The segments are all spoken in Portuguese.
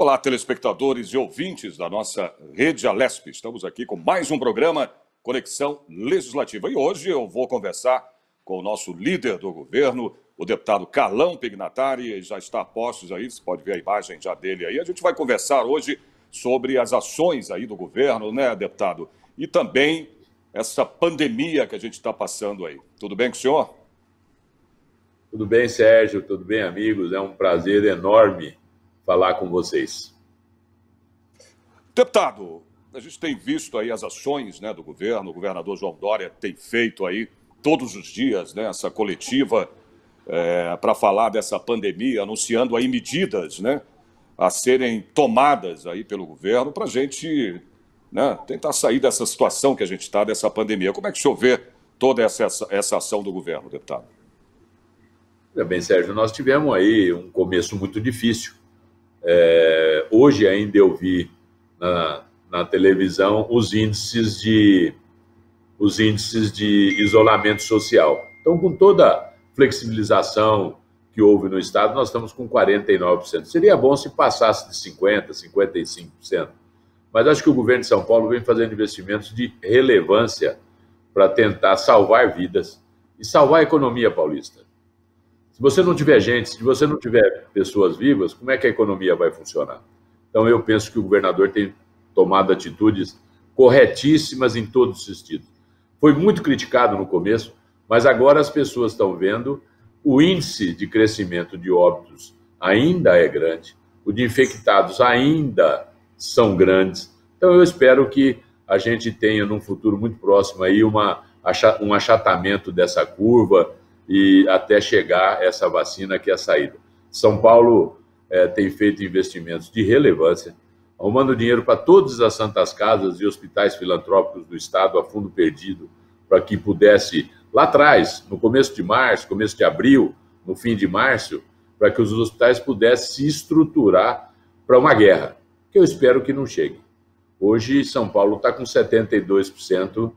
Olá, telespectadores e ouvintes da nossa Rede Alesp. Estamos aqui com mais um programa Conexão Legislativa. E hoje eu vou conversar com o nosso líder do governo, o deputado Carlão Pignatari. Já está a postos aí, você pode ver a imagem já dele aí. A gente vai conversar hoje sobre as ações aí do governo, né, deputado? E também essa pandemia que a gente está passando aí. Tudo bem com o senhor? Tudo bem, Sérgio? Tudo bem, amigos? É um prazer enorme falar com vocês. Deputado, a gente tem visto aí as ações, né, do governo. O governador João Dória tem feito aí todos os dias, né, essa coletiva para falar dessa pandemia, anunciando aí medidas, né, a serem tomadas aí pelo governo para a gente, né, tentar sair dessa situação que a gente está, dessa pandemia. Como é que o senhor vê toda essa ação do governo, deputado? Bem, Sérgio, nós tivemos aí um começo muito difícil. Hoje ainda eu vi na televisão os índices de isolamento social. Então, com toda a flexibilização que houve no Estado, nós estamos com 49%. Seria bom se passasse de 50%, 55%. Mas acho que o governo de São Paulo vem fazendo investimentos de relevância para tentar salvar vidas e salvar a economia paulista. Se você não tiver gente, se você não tiver pessoas vivas, como é que a economia vai funcionar? Então, eu penso que o governador tem tomado atitudes corretíssimas em todos os sentidos. Foi muito criticado no começo, mas agora as pessoas estão vendo o índice de crescimento de óbitos ainda é grande, o de infectados ainda são grandes. Então, eu espero que a gente tenha, num futuro muito próximo, aí um achatamento dessa curva, e até chegar essa vacina que é a saída. São Paulo tem feito investimentos de relevância, arrumando dinheiro para todas as santas casas e hospitais filantrópicos do Estado a fundo perdido, para que pudesse, lá atrás, no começo de março, começo de abril, no fim de março, para que os hospitais pudessem se estruturar para uma guerra, que eu espero que não chegue. Hoje, São Paulo está com 72%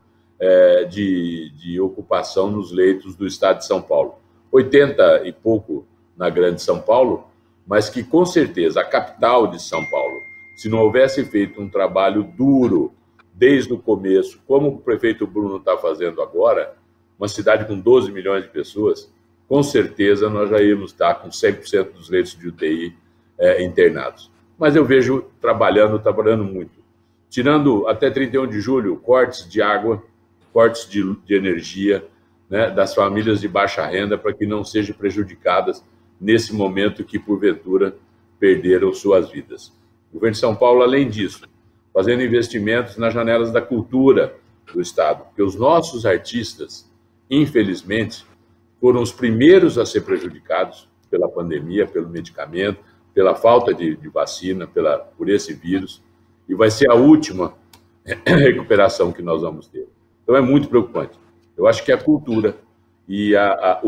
de ocupação nos leitos do estado de São Paulo. 80 e pouco na grande São Paulo, mas que, com certeza, a capital de São Paulo, se não houvesse feito um trabalho duro desde o começo, como o prefeito Bruno está fazendo agora, uma cidade com 12 milhões de pessoas, com certeza nós já íamos estar com 100% dos leitos de UTI internados. Mas eu vejo trabalhando muito. Tirando até 31 de julho, cortes de água, cortes de energia, né, das famílias de baixa renda, para que não sejam prejudicadas nesse momento que, porventura, perderam suas vidas. O governo de São Paulo, além disso, fazendo investimentos nas janelas da cultura do Estado, porque os nossos artistas, infelizmente, foram os primeiros a ser prejudicados pela pandemia, pelo medicamento, pela falta de vacina, por esse vírus, e vai ser a última recuperação que nós vamos ter. Então, é muito preocupante. Eu acho que a cultura e a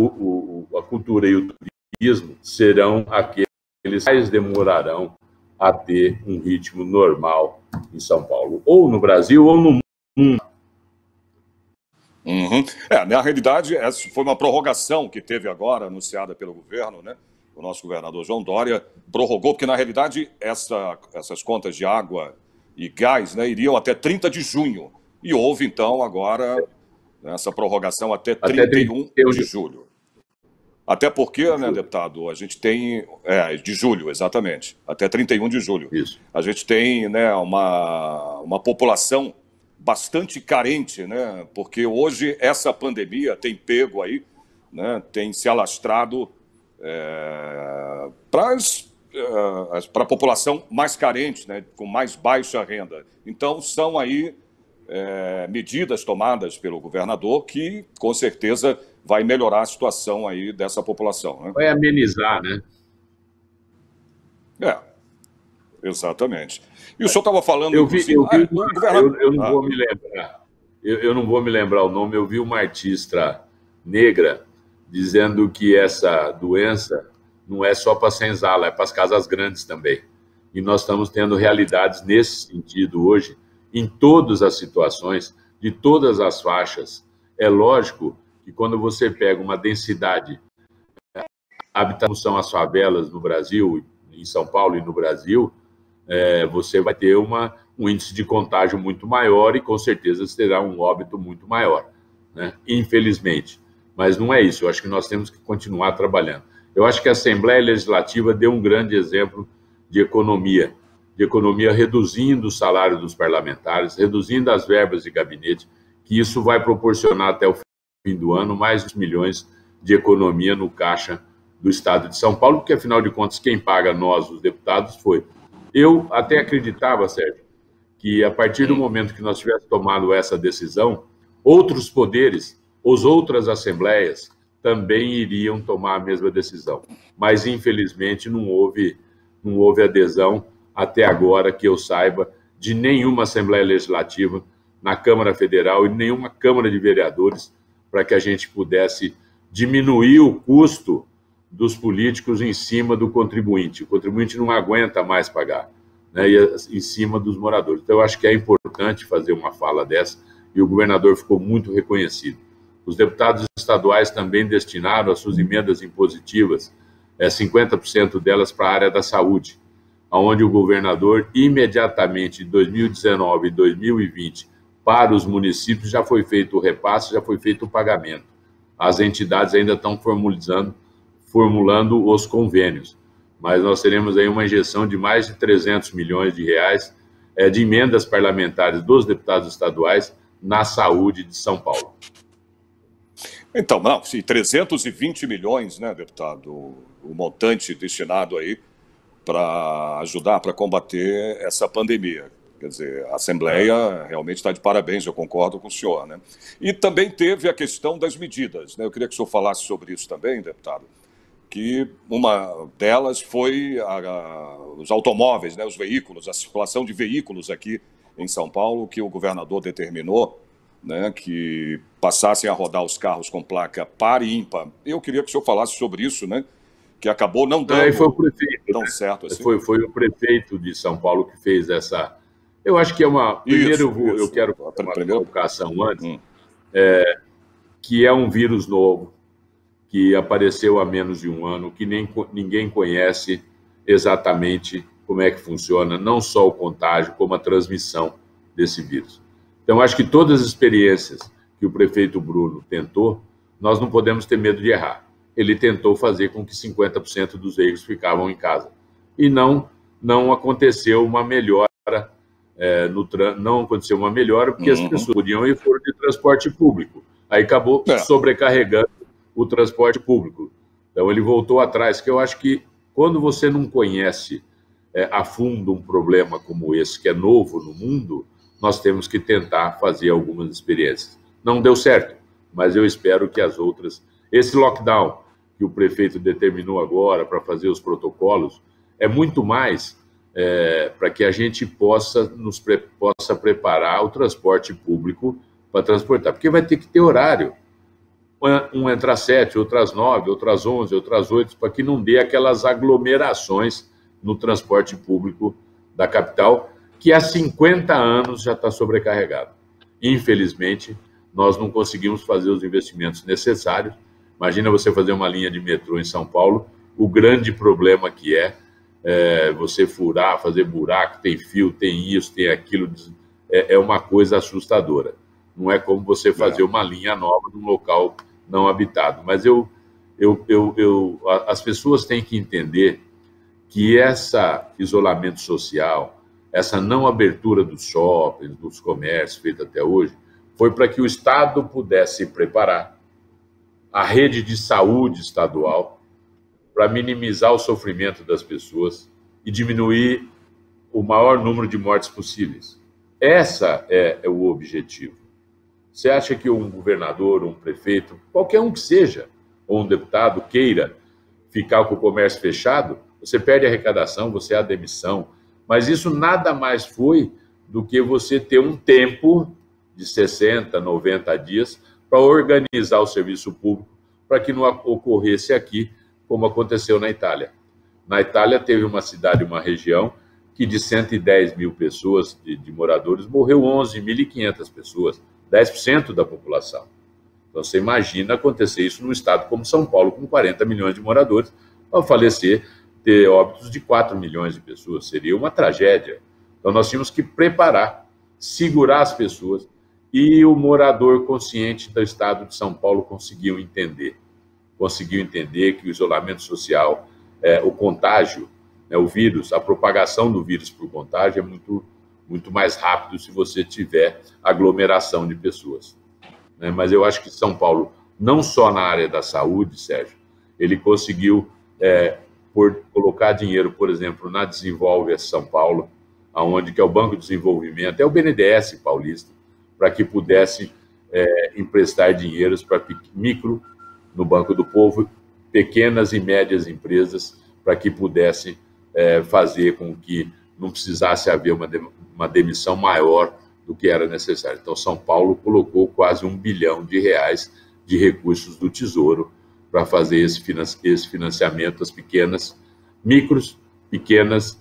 cultura e o turismo serão aqueles que mais demorarão a ter um ritmo normal em São Paulo, ou no Brasil, ou no mundo. Uhum. Na realidade, essa foi uma prorrogação que teve agora, anunciada pelo governo, né? O nosso governador João Dória prorrogou, porque, na realidade, essas contas de água e gás, né, iriam até 30 de junho. E houve, então, agora essa prorrogação até 31 de julho. Até porque, né, deputado, a gente tem... de julho, exatamente. Até 31 de julho. Isso. A gente tem, né, uma população bastante carente, né? Porque hoje essa pandemia tem pego aí, né, tem se alastrado para a população mais carente, né, com mais baixa renda. Então, são aí medidas tomadas pelo governador que, com certeza, vai melhorar a situação aí dessa população, né? Vai amenizar, né? Exatamente. E o senhor estava falando... Eu não vou me lembrar. Eu não vou me lembrar o nome. Eu vi uma artista negra dizendo que essa doença não é só para a senzala, é para as casas grandes também. E nós estamos tendo realidades nesse sentido hoje, em todas as situações, de todas as faixas. É lógico que quando você pega uma densidade, habitação são as favelas no Brasil, em São Paulo e no Brasil, você vai ter um índice de contágio muito maior e, com certeza, você terá um óbito muito maior, né? Infelizmente. Mas não é isso, eu acho que nós temos que continuar trabalhando. Eu acho que a Assembleia Legislativa deu um grande exemplo de economia reduzindo o salário dos parlamentares, reduzindo as verbas de gabinete, que isso vai proporcionar até o fim do ano mais milhões de economia no caixa do Estado de São Paulo, porque, afinal de contas, quem paga nós, os deputados, foi. Eu até acreditava, Sérgio, que a partir do momento que nós tivéssemos tomado essa decisão, outros poderes, as outras assembleias, também iriam tomar a mesma decisão. Mas, infelizmente, não houve adesão, até agora, que eu saiba, de nenhuma Assembleia Legislativa na Câmara Federal e nenhuma Câmara de Vereadores para que a gente pudesse diminuir o custo dos políticos em cima do contribuinte. O contribuinte não aguenta mais pagar, né, em cima dos moradores. Então, eu acho que é importante fazer uma fala dessa, e o governador ficou muito reconhecido. Os deputados estaduais também destinaram as suas emendas impositivas, 50% delas para a área da saúde, onde o governador, imediatamente, em 2019 e 2020, para os municípios, já foi feito o repasse, já foi feito o pagamento. As entidades ainda estão formulando os convênios, mas nós teremos aí uma injeção de mais de 300 milhões de reais de emendas parlamentares dos deputados estaduais na saúde de São Paulo. Então, não, sim, 320 milhões, né, deputado, o montante destinado aí para ajudar, para combater essa pandemia. Quer dizer, a Assembleia realmente está de parabéns, eu concordo com o senhor, né? E também teve a questão das medidas, né? Eu queria que o senhor falasse sobre isso também, deputado, que uma delas foi os automóveis, né, os veículos, a circulação de veículos aqui em São Paulo, que o governador determinou, né, que passassem a rodar os carros com placa par e ímpar. Eu queria que o senhor falasse sobre isso, né? Que acabou não dando foi o prefeito, tão certo assim. Foi o prefeito de São Paulo que fez essa... Eu acho que é uma... Primeiro, eu quero fazer uma colocação antes, que é um vírus novo, que apareceu há menos de um ano, que ninguém conhece exatamente como é que funciona, não só o contágio, como a transmissão desse vírus. Então, acho que todas as experiências que o prefeito Bruno tentou, nós não podemos ter medo de errar. Ele tentou fazer com que 50% dos veículos ficavam em casa. E não aconteceu uma melhora, não aconteceu uma melhora porque as pessoas podiam ir fora de transporte público. Aí acabou sobrecarregando o transporte público. Então, ele voltou atrás, que eu acho que quando você não conhece a fundo um problema como esse, que é novo no mundo, nós temos que tentar fazer algumas experiências. Não deu certo, mas eu espero que as outras... Esse lockdown que o prefeito determinou agora para fazer os protocolos é muito mais para que a gente possa preparar o transporte público para transportar, porque vai ter que ter horário. Um entra às 7, outro às 9, outro às 11, outro às 8, para que não dê aquelas aglomerações no transporte público da capital, que há 50 anos já está sobrecarregado. Infelizmente, nós não conseguimos fazer os investimentos necessários. Imagina você fazer uma linha de metrô em São Paulo, o grande problema que é você furar, fazer buraco, tem fio, tem isso, tem aquilo, é uma coisa assustadora. Não é como você fazer uma linha nova num local não habitado. Mas as pessoas têm que entender que esse isolamento social, essa não abertura dos shoppings, dos comércios feita até hoje, foi para que o Estado pudesse se preparar, a rede de saúde estadual, para minimizar o sofrimento das pessoas e diminuir o maior número de mortes possíveis. Esse é o objetivo. Você acha que um governador, um prefeito, qualquer um que seja, ou um deputado queira ficar com o comércio fechado, você perde a arrecadação, você há demissão, mas isso nada mais foi do que você ter um tempo de 60, 90 dias para organizar o serviço público para que não ocorresse aqui como aconteceu na Itália. Na Itália teve uma cidade, uma região, que de 110 mil pessoas, de moradores, morreu 11.500 pessoas, 10% da população. Então você imagina acontecer isso num estado como São Paulo, com 40 milhões de moradores, ao falecer ter óbitos de 4 milhões de pessoas, seria uma tragédia. Então nós tínhamos que preparar, segurar as pessoas, e o morador consciente do estado de São Paulo conseguiu entender que o isolamento social, o contágio, o vírus, a propagação do vírus por contágio é muito mais rápido se você tiver aglomeração de pessoas. Mas eu acho que São Paulo, não só na área da saúde, Sérgio, ele conseguiu colocar dinheiro, por exemplo, na Desenvolve São Paulo, aonde que é o Banco de Desenvolvimento, é o BNDES paulista, para que pudesse emprestar dinheiros para micro, no Banco do Povo, pequenas e médias empresas, para que pudessem fazer com que não precisasse haver uma demissão maior do que era necessário. Então, São Paulo colocou quase R$1 bilhão de recursos do Tesouro para fazer esse financiamento às pequenas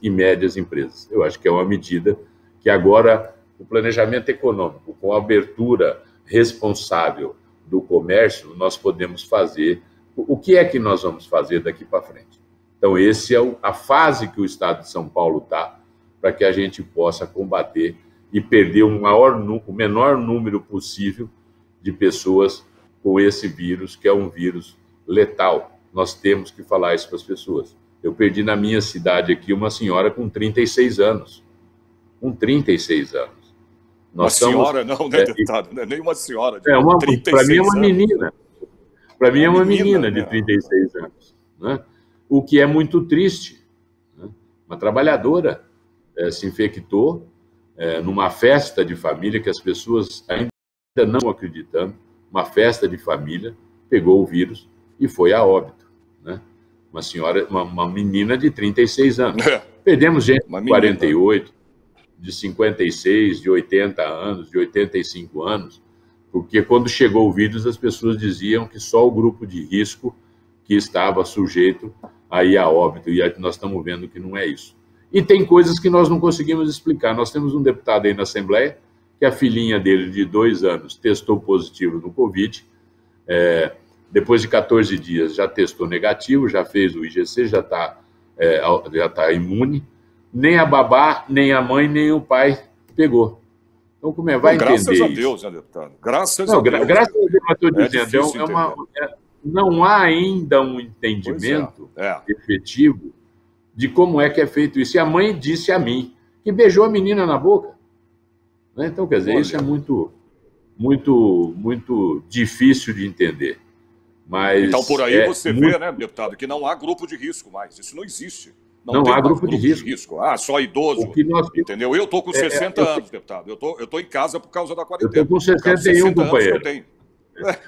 e médias empresas. Eu acho que é uma medida que agora o planejamento econômico, com a abertura responsável do comércio, nós podemos fazer. O que é que nós vamos fazer daqui para frente? Então, essa é a fase que o Estado de São Paulo está, para que a gente possa combater e perder o menor número possível de pessoas com esse vírus, que é um vírus letal. Nós temos que falar isso para as pessoas. Eu perdi na minha cidade aqui uma senhora com 36 anos. Com 36 anos. Nós senhora não, né, deputado? Não é nem uma senhora. Para mim é uma menina. Para mim é uma menina de 36 anos. Né? O que é muito triste. Né? Uma trabalhadora se infectou numa festa de família, que as pessoas ainda não estão acreditando, uma festa de família, pegou o vírus e foi a óbito. Né? Uma senhora, uma menina de 36 anos. Perdemos gente de 48, de 56, de 80 anos, de 85 anos, porque quando chegou o vírus, as pessoas diziam que só o grupo de risco que estava sujeito a ir a óbito, e nós estamos vendo que não é isso. E tem coisas que nós não conseguimos explicar. Nós temos um deputado aí na Assembleia, que a filhinha dele, de 2 anos, testou positivo no Covid, depois de 14 dias já testou negativo, já fez o IgC, já está imune. Nem a babá, nem a mãe, nem o pai pegou. Então, como é? Vai entender isso? Graças a Deus, né, deputado? Graças a Deus. Graças a Deus, eu estou dizendo, não há ainda um entendimento efetivo de como é que é feito isso. E a mãe disse a mim que beijou a menina na boca. Né? Então, quer dizer, isso é muito difícil de entender. Mas então, por aí você vê, né, deputado, que não há grupo de risco mais. Isso não existe. Não há grupo de risco. Ah, só idoso. Entendeu? Eu estou com 60 anos, deputado. Eu tô em casa por causa da quarentena. Eu estou com 61, companheiro.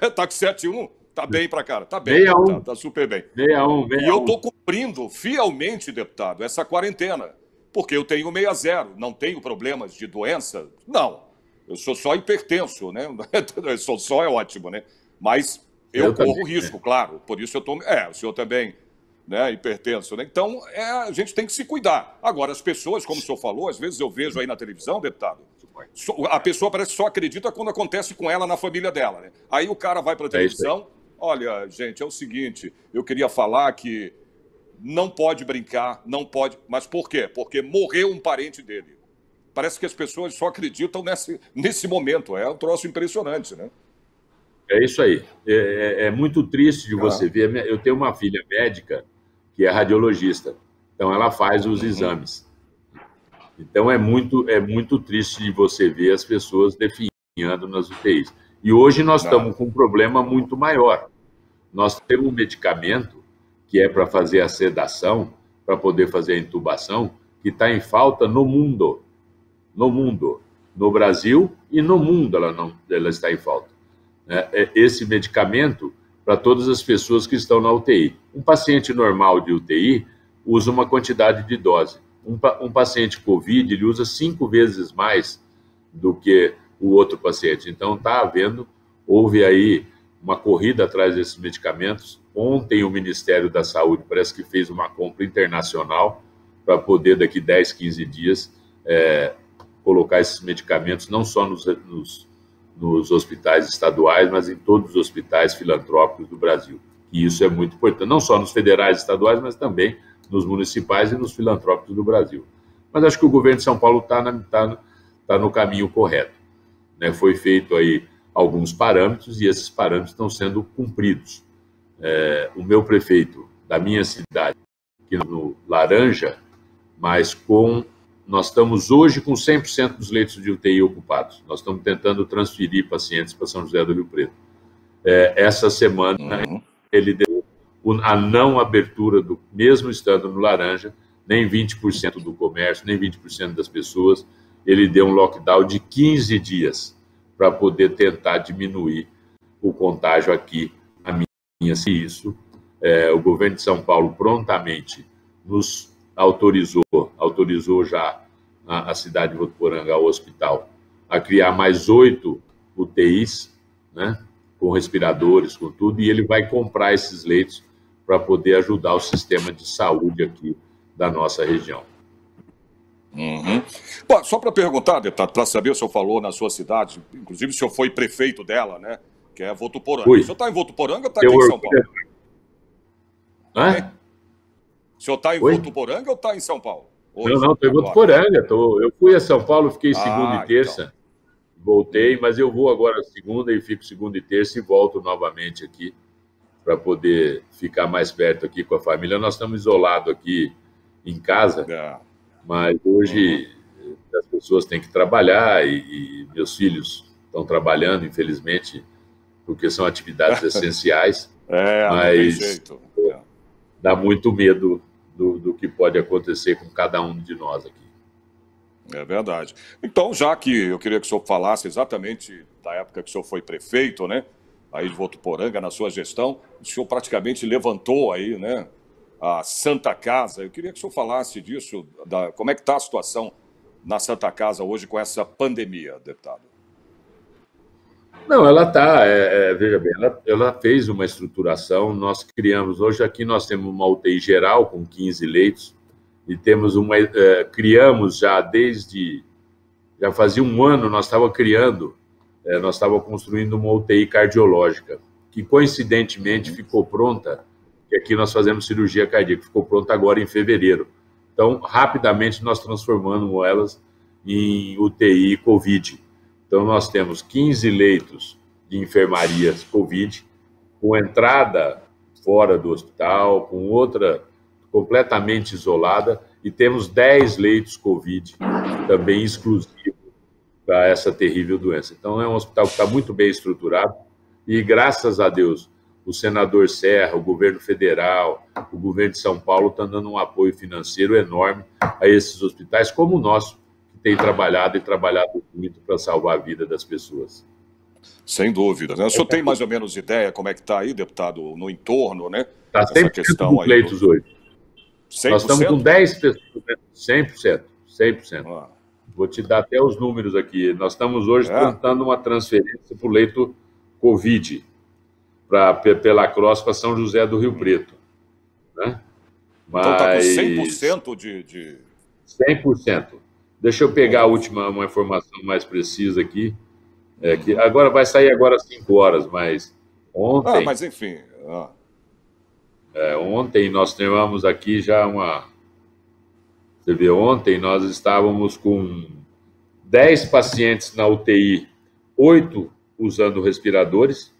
Está com 71? Tá bem pra cara. Tá bem, deputado. Tá super bem. 61. E eu estou cumprindo fielmente, deputado, essa quarentena. Porque eu tenho 60, não tenho problemas de doença. Não. Eu sou só hipertenso, né? Eu sou só é ótimo, né? Mas eu corro risco, claro. Por isso eu estou... o senhor também... né, hipertenso, né? Então, a gente tem que se cuidar. Agora, as pessoas, como o senhor falou, às vezes eu vejo aí na televisão, deputado, a pessoa parece que só acredita quando acontece com ela na família dela, né? Aí o cara vai para a televisão, olha, gente, é o seguinte, eu queria falar que não pode brincar, não pode... Mas por quê? Porque morreu um parente dele. Parece que as pessoas só acreditam nesse momento. É um troço impressionante, né? É isso aí. É muito triste de você ver. Eu tenho uma filha médica que é radiologista. Então, ela faz os exames. Então, é muito triste de você ver as pessoas definhando nas UTIs. E hoje nós estamos com um problema muito maior. Nós temos um medicamento que é para fazer a sedação, para poder fazer a intubação, que está em falta no mundo. No mundo. No Brasil e no mundo ela está em falta. Esse medicamento para todas as pessoas que estão na UTI. Um paciente normal de UTI usa uma quantidade de dose. Um paciente COVID, ele usa 5 vezes mais do que o outro paciente. Então, houve aí uma corrida atrás desses medicamentos. Ontem, o Ministério da Saúde parece que fez uma compra internacional para poder, daqui 10, 15 dias, colocar esses medicamentos não só nos hospitais estaduais, mas em todos os hospitais filantrópicos do Brasil. E isso é muito importante, não só nos federais estaduais, mas também nos municipais e nos filantrópicos do Brasil. Mas acho que o governo de São Paulo está no caminho correto, né? Foi feito aí alguns parâmetros e esses parâmetros estão sendo cumpridos. O meu prefeito da minha cidade, aqui no Laranja, mas nós estamos hoje com 100% dos leitos de UTI ocupados. Nós estamos tentando transferir pacientes para São José do Rio Preto. Essa semana, ele deu a não abertura, mesmo estando no Laranja, nem 20% do comércio, nem 20% das pessoas. Ele deu um lockdown de 15 dias para poder tentar diminuir o contágio aqui. Se isso, o governo de São Paulo prontamente nos autorizou já a cidade de Votuporanga, ao hospital, a criar mais 8 UTIs, né, com respiradores, com tudo, e ele vai comprar esses leitos para poder ajudar o sistema de saúde aqui da nossa região. Bom, só para perguntar, deputado, para saber, o senhor falou na sua cidade, inclusive o senhor foi prefeito dela, né, que é Votuporanga. O senhor está em Votuporanga ou está aqui em São Paulo? O senhor está em Votuporanga ou está em São Paulo? Hoje, não, estou em Votuporanga. Eu fui a São Paulo, fiquei segunda e terça, então. Voltei, mas eu vou agora segunda e fico segunda e terça e volto novamente aqui para poder ficar mais perto aqui com a família. Nós estamos isolados aqui em casa, mas hoje as pessoas têm que trabalhar e meus filhos estão trabalhando, infelizmente, porque são atividades essenciais, mas dá muito medo do que pode acontecer com cada um de nós aqui. É verdade. Então, já que eu queria que o senhor falasse exatamente da época que o senhor foi prefeito, né, aí de Votuporanga, na sua gestão, o senhor praticamente levantou aí, né, a Santa Casa. Eu queria que o senhor falasse disso, como é que está a situação na Santa Casa hoje com essa pandemia, deputado? Não, ela está, veja bem, ela fez uma estruturação, nós criamos, hoje aqui nós temos uma UTI geral com 15 leitos, e temos criamos já já fazia um ano, nós estávamos construindo uma UTI cardiológica, que coincidentemente ficou pronta, que aqui nós fazemos cirurgia cardíaca, ficou pronta agora em fevereiro. Então, rapidamente nós transformamos elas em UTI Covid. Então, nós temos 15 leitos de enfermarias Covid, com entrada fora do hospital, com outra completamente isolada, e temos 10 leitos Covid, também exclusivos para essa terrível doença. Então, é um hospital que está muito bem estruturado, e graças a Deus, o senador Serra, o governo federal, o governo de São Paulo estão dando um apoio financeiro enorme a esses hospitais, como o nosso, tem trabalhado muito para salvar a vida das pessoas. Sem dúvida, né? O senhor tem mais ou menos ideia como é que está aí, deputado, no entorno, né? Está 100% dos leitos hoje. 100%? Nós estamos com 10 pessoas, 100%. Vou te dar até os números aqui. Nós estamos hoje tentando uma transferência para o leito Covid, pela Cross para São José do Rio Preto. Né? Mas... Então está com 100% de... 100%. Deixa eu pegar uma informação mais precisa aqui. Que agora vai sair agora às 5 horas, mas ontem... mas enfim... ontem nós tivemos aqui já Você vê, ontem nós estávamos com 10 pacientes na UTI, 8 usando respiradores,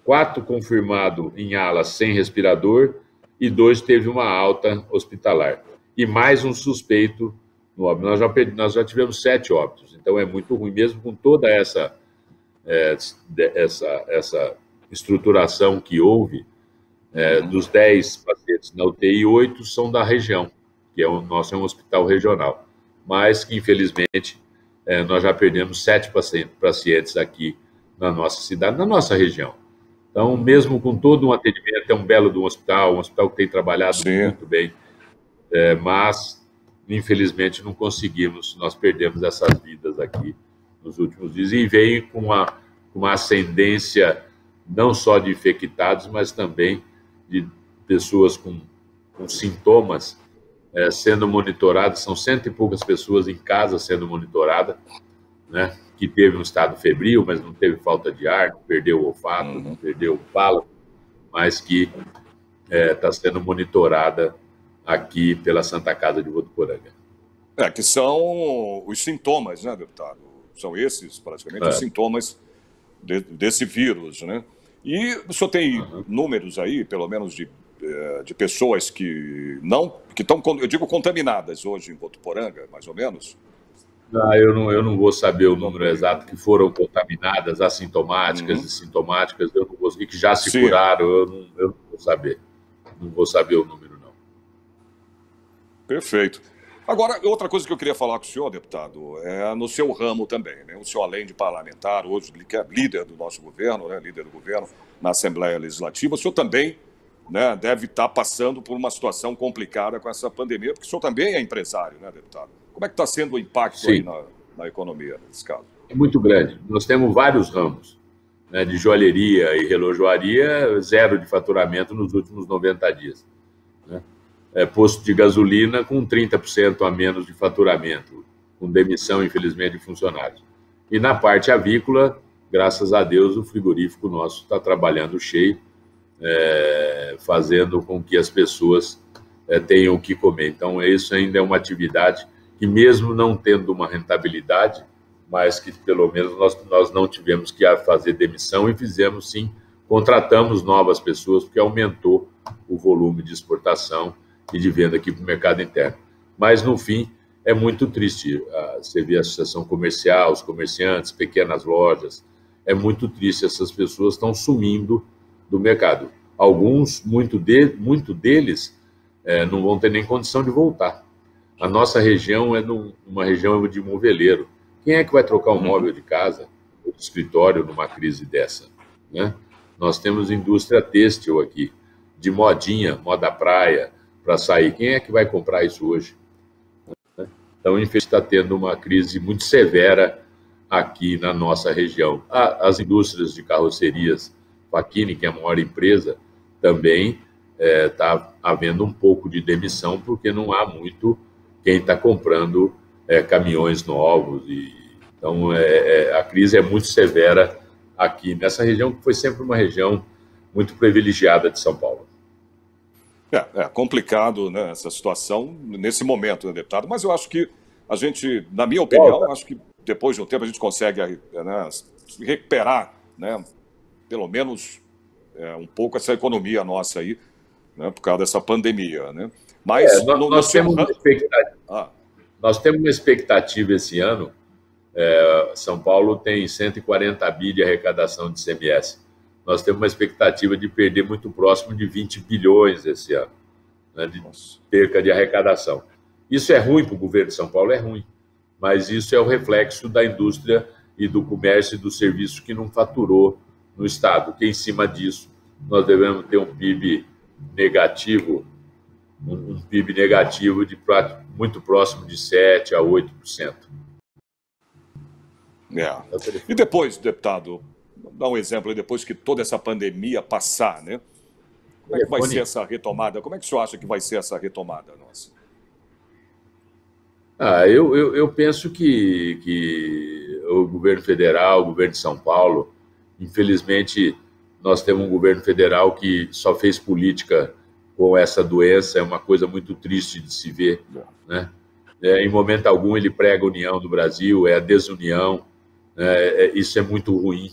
4 confirmados em ala sem respirador e 2 teve uma alta hospitalar. E mais um suspeito no óbito. Nós já tivemos 7 óbitos, então é muito ruim, mesmo com toda essa estruturação que houve, dos 10 pacientes na UTI, 8 são da região, que o nosso é um hospital regional, mas que infelizmente nós já perdemos 7 pacientes aqui na nossa cidade, na nossa região. Então, mesmo com todo um atendimento, é um belo de um hospital que tem trabalhado muito bem, mas infelizmente não conseguimos, nós perdemos essas vidas aqui nos últimos dias, e veio com uma ascendência não só de infectados, mas também de pessoas com sintomas sendo monitoradas. São 100 e poucas pessoas em casa sendo monitoradas, né, que teve um estado febril, mas não teve falta de ar, não perdeu o olfato, não perdeu o pálamo, mas que está sendo monitorada aqui pela Santa Casa de Votuporanga. Que são os sintomas, né, deputado? São esses, praticamente, os sintomas desse vírus, né? E o senhor tem números aí, pelo menos, de pessoas que estão, eu digo, contaminadas hoje em Votuporanga, mais ou menos? Eu não vou saber o número exato que foram contaminadas, assintomáticas e sintomáticas, eu não vou, e que já se curaram, eu não vou saber. Não vou saber o número, não. Perfeito. Agora, outra coisa que eu queria falar com o senhor, deputado, é no seu ramo também, né? O senhor, além de parlamentar, hoje que é líder do nosso governo, né? Líder do governo na Assembleia Legislativa, o senhor também, né, deve estar passando por uma situação complicada com essa pandemia, porque o senhor também é empresário, né, deputado? Como é que está sendo o impacto aí na economia, nesse caso? É muito grande. Nós temos vários ramos, né, de joalheria e relojoaria, zero de faturamento nos últimos 90 dias. Né? Posto de gasolina com 30% a menos de faturamento, com demissão, infelizmente, de funcionários. E na parte avícola, graças a Deus, o frigorífico nosso está trabalhando cheio, fazendo com que as pessoas tenham o que comer. Então, isso ainda é uma atividade que, mesmo não tendo uma rentabilidade, mas que pelo menos nós não tivemos que fazer demissão e fizemos sim, contratamos novas pessoas, porque aumentou o volume de exportação e de venda aqui para o mercado interno. Mas, no fim, é muito triste. Você vê a associação comercial, os comerciantes, pequenas lojas, é muito triste, essas pessoas estão sumindo do mercado. Alguns, muito deles, não vão ter nem condição de voltar. A nossa região é uma região de moveleiro. Quem é que vai trocar um móvel de casa ou de escritório numa crise dessa? Né? Nós temos indústria têxtil aqui, de modinha, moda praia, para sair. Quem é que vai comprar isso hoje? Então, infelizmente, está tendo uma crise muito severa aqui na nossa região. As indústrias de carrocerias, Facchini, que é a maior empresa, também está havendo um pouco de demissão, porque não há muito quem está comprando caminhões novos. Então, a crise é muito severa aqui nessa região, que foi sempre uma região muito privilegiada de São Paulo. É complicado, né, essa situação nesse momento, né, deputado? Mas eu acho que a gente, na minha opinião, acho que depois de um tempo a gente consegue, né, recuperar, né, pelo menos um pouco essa economia nossa aí, né, por causa dessa pandemia, né? Mas nós temos uma expectativa esse ano. São Paulo tem 140 bi de arrecadação de ICMS. Nós temos uma expectativa de perder muito próximo de 20 bilhões esse ano, né, de perca de arrecadação. Isso é ruim para o governo de São Paulo, é ruim, mas isso é o reflexo da indústria e do comércio e do serviço que não faturou no Estado, que em cima disso nós devemos ter um PIB negativo, de muito próximo de 7% a 8%. E depois, deputado, dá um exemplo aí, depois que toda essa pandemia passar, né? Como é que vai ser essa retomada? Como é que o senhor acha que vai ser essa retomada nossa? Eu penso que o governo federal, o governo de São Paulo, infelizmente, nós temos um governo federal que só fez política com essa doença, é uma coisa muito triste de se ver, né? Em momento algum ele prega a união do Brasil, é a desunião, isso é muito ruim.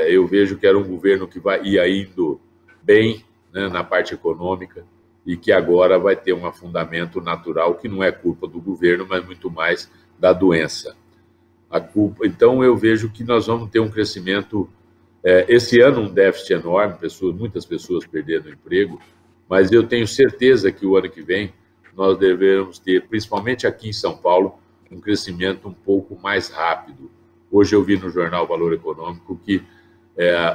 Eu vejo que era um governo que ia indo bem, né, na parte econômica, e que agora vai ter um afundamento natural, que não é culpa do governo, mas muito mais da doença. Então, eu vejo que nós vamos ter um crescimento, esse ano um déficit enorme, muitas pessoas perdendo o emprego, mas eu tenho certeza que o ano que vem nós devemos ter, principalmente aqui em São Paulo, um crescimento um pouco mais rápido. Hoje eu vi no jornal Valor Econômico que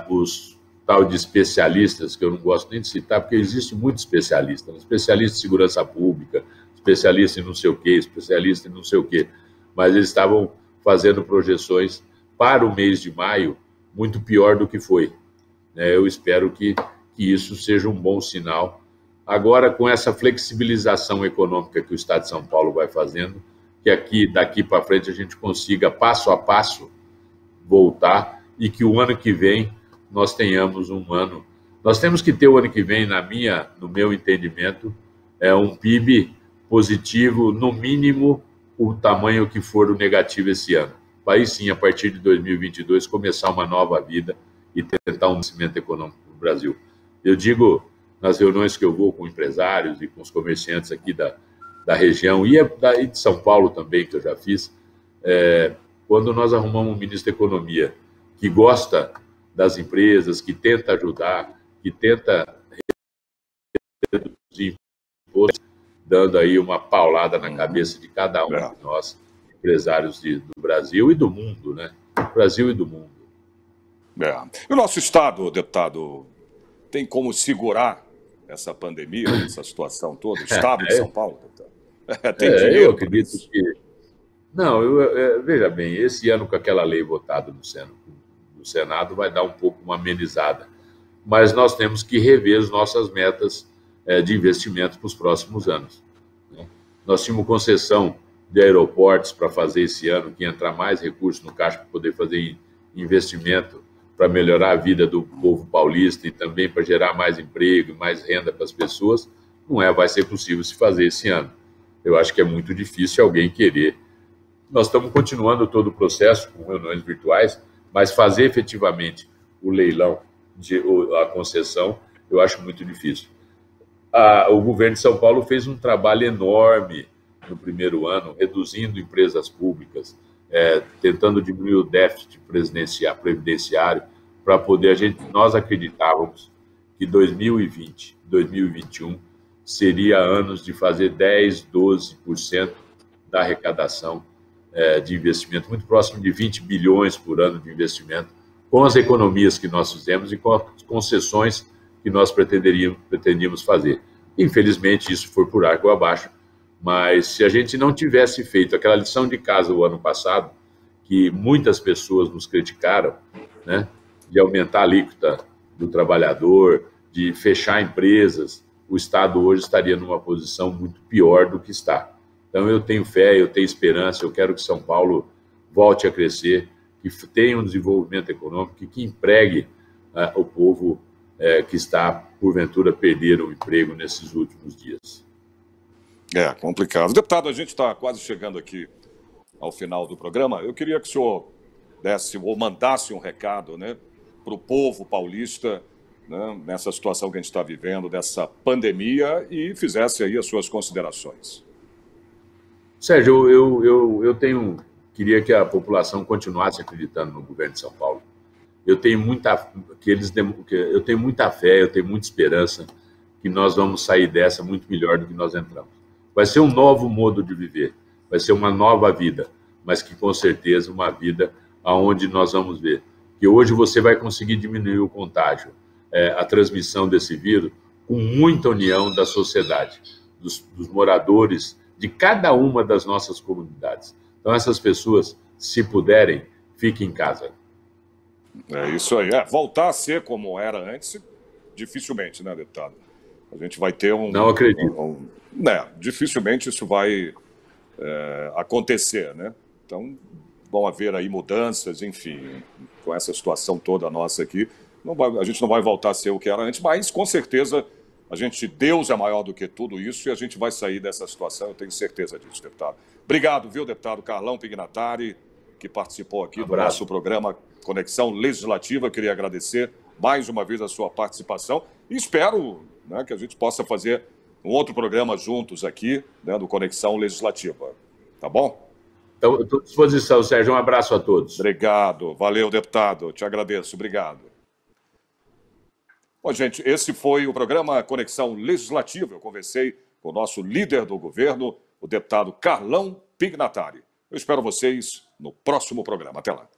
os tal de especialistas, que eu não gosto nem de citar, porque existe muito especialista em segurança pública, especialista em não sei o quê, especialista em não sei o quê, mas eles estavam fazendo projeções para o mês de maio muito pior do que foi. Eu espero que isso seja um bom sinal. Agora, com essa flexibilização econômica que o Estado de São Paulo vai fazendo, que daqui para frente a gente consiga, passo a passo, voltar, e que o ano que vem nós tenhamos um ano. Nós temos que ter o ano que vem, no meu entendimento, um PIB positivo, no mínimo, o tamanho que for o negativo esse ano. Para aí sim, a partir de 2022, começar uma nova vida e tentar um crescimento econômico no Brasil. Eu digo, nas reuniões que eu vou com empresários e com os comerciantes aqui da região, e de São Paulo também, que eu já fiz, quando nós arrumamos um ministro da Economia que gosta das empresas, que tenta ajudar, que tenta reduzir impostos, dando aí uma paulada na cabeça de cada um de nós, empresários do Brasil e do mundo, né? Brasil e do mundo. E o nosso Estado, deputado, tem como segurar essa pandemia, essa situação toda? O Estado de São Paulo, deputado? Tem dinheiro? Eu acredito que... Não, veja bem, esse ano com aquela lei votada no Senado vai dar um pouco uma amenizada, mas nós temos que rever as nossas metas de investimento para os próximos anos. Nós tínhamos concessão de aeroportos para fazer esse ano, que ia entrar mais recursos no caixa para poder fazer investimento para melhorar a vida do povo paulista e também para gerar mais emprego e mais renda para as pessoas. Não vai ser possível se fazer esse ano. Eu acho que é muito difícil alguém querer. Nós estamos continuando todo o processo com reuniões virtuais, mas fazer efetivamente o leilão, a concessão, eu acho muito difícil. O governo de São Paulo fez um trabalho enorme no primeiro ano, reduzindo empresas públicas, tentando diminuir o déficit previdenciário, para poder nós acreditávamos que 2020, 2021 seria anos de fazer 10%, 12% da arrecadação de investimento, muito próximo de 20 bilhões por ano de investimento, com as economias que nós fizemos e com as concessões que nós pretendíamos fazer. Infelizmente, isso foi por água abaixo, mas se a gente não tivesse feito aquela lição de casa o ano passado, que muitas pessoas nos criticaram, né, de aumentar a alíquota do trabalhador, de fechar empresas, o Estado hoje estaria numa posição muito pior do que está. Então, eu tenho fé, eu tenho esperança, eu quero que São Paulo volte a crescer, que tenha um desenvolvimento econômico, que empregue o povo que está, porventura, perder o emprego nesses últimos dias. Complicado. Deputado, a gente está quase chegando aqui ao final do programa. Eu queria que o senhor desse ou mandasse um recado, né, para o povo paulista, né, nessa situação que a gente está vivendo, dessa pandemia, e fizesse aí as suas considerações. Sérgio, eu queria que a população continuasse acreditando no governo de São Paulo. Eu tenho muita fé, eu tenho muita esperança que nós vamos sair dessa muito melhor do que nós entramos. Vai ser um novo modo de viver, vai ser uma nova vida, mas que com certeza uma vida onde nós vamos ver que hoje você vai conseguir diminuir o contágio, a transmissão desse vírus, com muita união da sociedade, dos moradores de cada uma das nossas comunidades. Então, essas pessoas, se puderem, fiquem em casa. Isso aí. Voltar a ser como era antes, dificilmente, né, deputado? A gente vai ter Não acredito. Dificilmente isso vai acontecer, né? Então, vão haver aí mudanças, enfim, com essa situação toda nossa aqui. A gente não vai voltar a ser o que era antes, mas, com certeza, Deus é maior do que tudo isso e a gente vai sair dessa situação, eu tenho certeza disso, deputado. Obrigado, viu, deputado Carlão Pignatari, que participou aqui do nosso programa Conexão Legislativa. Queria agradecer mais uma vez a sua participação e espero, né, que a gente possa fazer um outro programa juntos aqui, né, do Conexão Legislativa. Tá bom? Então, eu estou à disposição, Sérgio. Um abraço a todos. Obrigado. Valeu, deputado. Te agradeço. Obrigado. Bom, gente, esse foi o programa Conexão Legislativa. Eu conversei com o nosso líder do governo, o deputado Carlão Pignatari. Eu espero vocês no próximo programa. Até lá.